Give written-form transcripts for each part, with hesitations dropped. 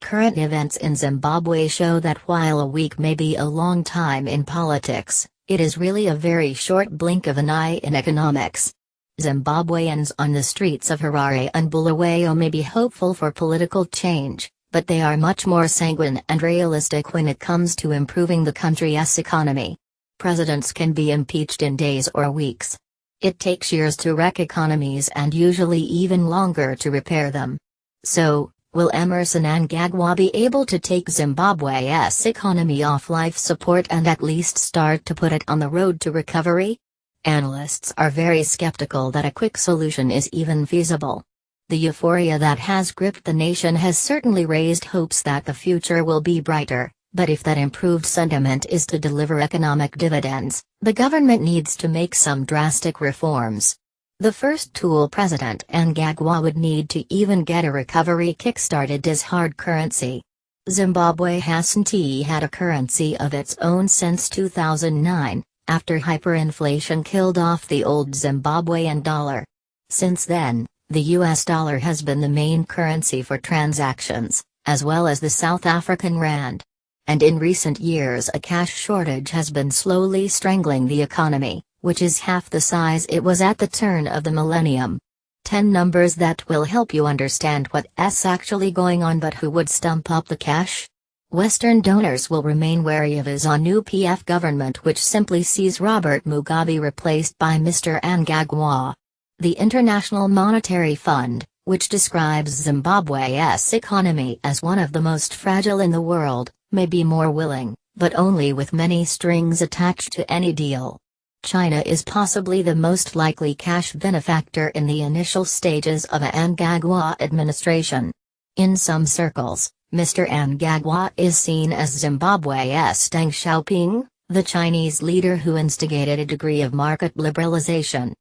current events in Zimbabwe show that while a week may be a long time in politics, it is really a very short blink of an eye in economics. Zimbabweans on the streets of Harare and Bulawayo may be hopeful for political change, but they are much more sanguine and realistic when it comes to improving the country's economy. Presidents can be impeached in days or weeks. It takes years to wreck economies and usually even longer to repair them. So, will Emmerson Mnangagwa be able to take Zimbabwe's economy off life support and at least start to put it on the road to recovery? Analysts are very skeptical that a quick solution is even feasible. The euphoria that has gripped the nation has certainly raised hopes that the future will be brighter, but if that improved sentiment is to deliver economic dividends, the government needs to make some drastic reforms. The first tool President Mnangagwa would need to even get a recovery kick-started is hard currency. Zimbabwe hasn't had a currency of its own since 2009, after hyperinflation killed off the old Zimbabwean dollar. Since then, the US dollar has been the main currency for transactions, as well as the South African rand. And in recent years a cash shortage has been slowly strangling the economy, which is half the size it was at the turn of the millennium. 10 numbers that will help you understand what's actually going on, but who would stump up the cash? Western donors will remain wary of a ZANU-PF government which simply sees Robert Mugabe replaced by Mr. Mnangagwa. The International Monetary Fund, which describes Zimbabwe's economy as one of the most fragile in the world, may be more willing, but only with many strings attached to any deal. China is possibly the most likely cash benefactor in the initial stages of a Mnangagwa administration. In some circles, Mr. Mnangagwa is seen as Zimbabwe's Deng Xiaoping, the Chinese leader who instigated a degree of market liberalization.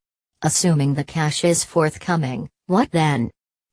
Assuming the cash is forthcoming, what then?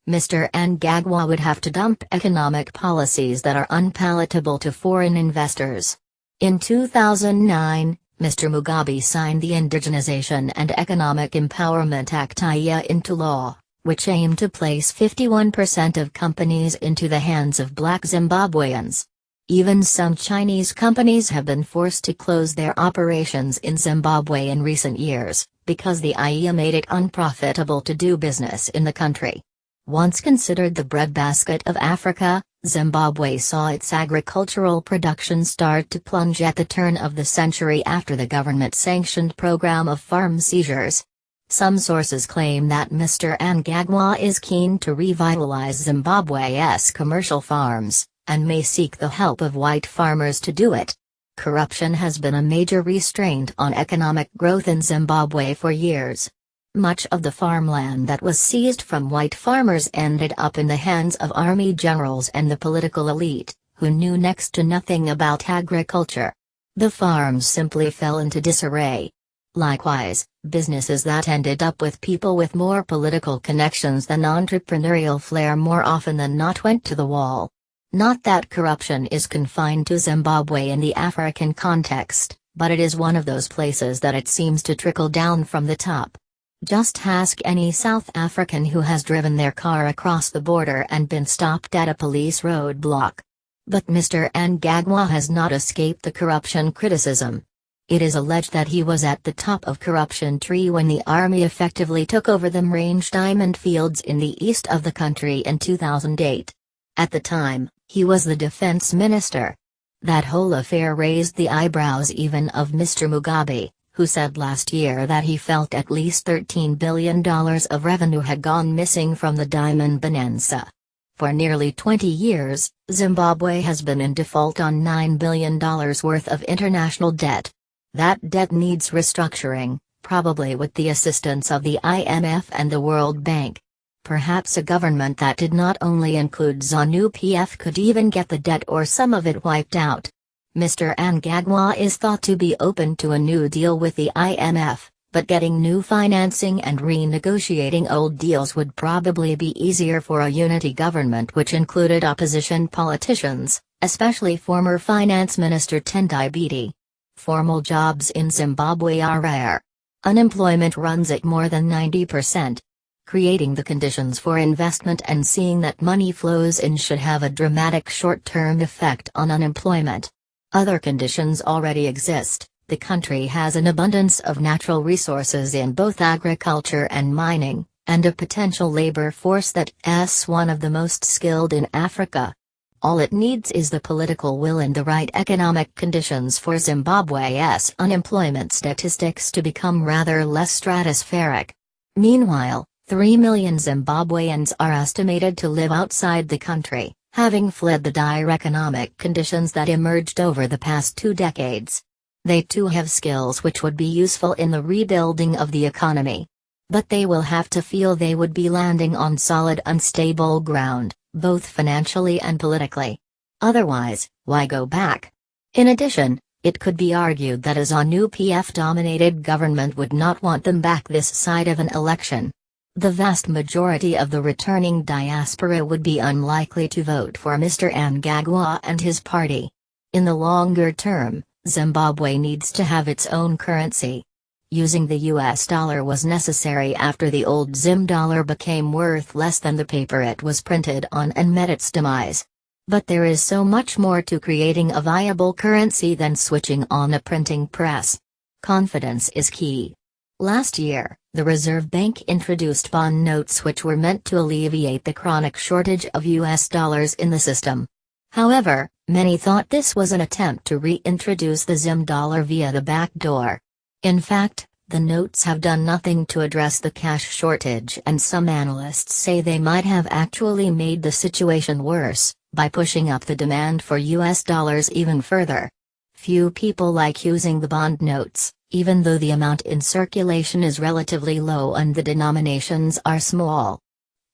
Mr. Mnangagwa would have to dump economic policies that are unpalatable to foreign investors. In 2009, Mr. Mugabe signed the Indigenization and Economic Empowerment Act into law, which aimed to place 51% of companies into the hands of black Zimbabweans. Even some Chinese companies have been forced to close their operations in Zimbabwe in recent years, because the IA made it unprofitable to do business in the country. Once considered the breadbasket of Africa, Zimbabwe saw its agricultural production start to plunge at the turn of the century after the government-sanctioned program of farm seizures. Some sources claim that Mr. Mnangagwa is keen to revitalize Zimbabwe's commercial farms, and may seek the help of white farmers to do it. Corruption has been a major restraint on economic growth in Zimbabwe for years. Much of the farmland that was seized from white farmers ended up in the hands of army generals and the political elite, who knew next to nothing about agriculture. The farms simply fell into disarray. Likewise, businesses that ended up with people with more political connections than entrepreneurial flair more often than not went to the wall. Not that corruption is confined to Zimbabwe in the African context, but it is one of those places that it seems to trickle down from the top. Just ask any South African who has driven their car across the border and been stopped at a police roadblock. But Mr. Mnangagwa has not escaped the corruption criticism. It is alleged that he was at the top of corruption tree when the army effectively took over the range diamond fields in the east of the country in 2008. At the time, he was the defense minister. That whole affair raised the eyebrows even of Mr. Mugabe, who said last year that he felt at least $13 billion of revenue had gone missing from the diamond bonanza. For nearly 20 years, Zimbabwe has been in default on $9 billion worth of international debt. That debt needs restructuring, probably with the assistance of the IMF and the World Bank. Perhaps a government that did not only include ZANU-PF could even get the debt or some of it wiped out. Mr. Mnangagwa is thought to be open to a new deal with the IMF, but getting new financing and renegotiating old deals would probably be easier for a unity government which included opposition politicians, especially former Finance Minister Tendai Biti. Formal jobs in Zimbabwe are rare. Unemployment runs at more than 90%. creating the conditions for investment and seeing that money flows in should have a dramatic short-term effect on unemployment. Other conditions already exist. The country has an abundance of natural resources in both agriculture and mining, and a potential labor force that's one of the most skilled in Africa. All it needs is the political will and the right economic conditions for Zimbabwe's unemployment statistics to become rather less stratospheric. Meanwhile, 3 million Zimbabweans are estimated to live outside the country, having fled the dire economic conditions that emerged over the past 2 decades. They too have skills which would be useful in the rebuilding of the economy. But they will have to feel they would be landing on solid unstable ground, both financially and politically. Otherwise, why go back? In addition, it could be argued that a ZANU-PF-dominated government would not want them back this side of an election. The vast majority of the returning diaspora would be unlikely to vote for Mr. Mnangagwa and his party. In the longer term, Zimbabwe needs to have its own currency. Using the US dollar was necessary after the old Zim dollar became worth less than the paper it was printed on and met its demise. But there is so much more to creating a viable currency than switching on a printing press. Confidence is key. Last year, the Reserve Bank introduced bond notes which were meant to alleviate the chronic shortage of US dollars in the system. However, many thought this was an attempt to reintroduce the Zim dollar via the back door. In fact, the notes have done nothing to address the cash shortage, and some analysts say they might have actually made the situation worse, by pushing up the demand for US dollars even further. Few people like using the bond notes, even though the amount in circulation is relatively low and the denominations are small.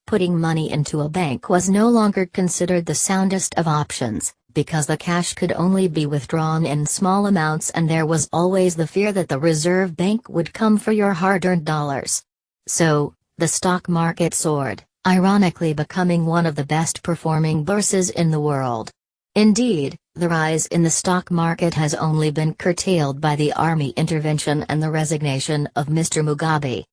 Putting money into a bank was no longer considered the soundest of options, because the cash could only be withdrawn in small amounts and there was always the fear that the Reserve Bank would come for your hard-earned dollars. So, the stock market soared, ironically becoming one of the best-performing bourses in the world. Indeed, the rise in the stock market has only been curtailed by the army intervention and the resignation of Mr. Mugabe.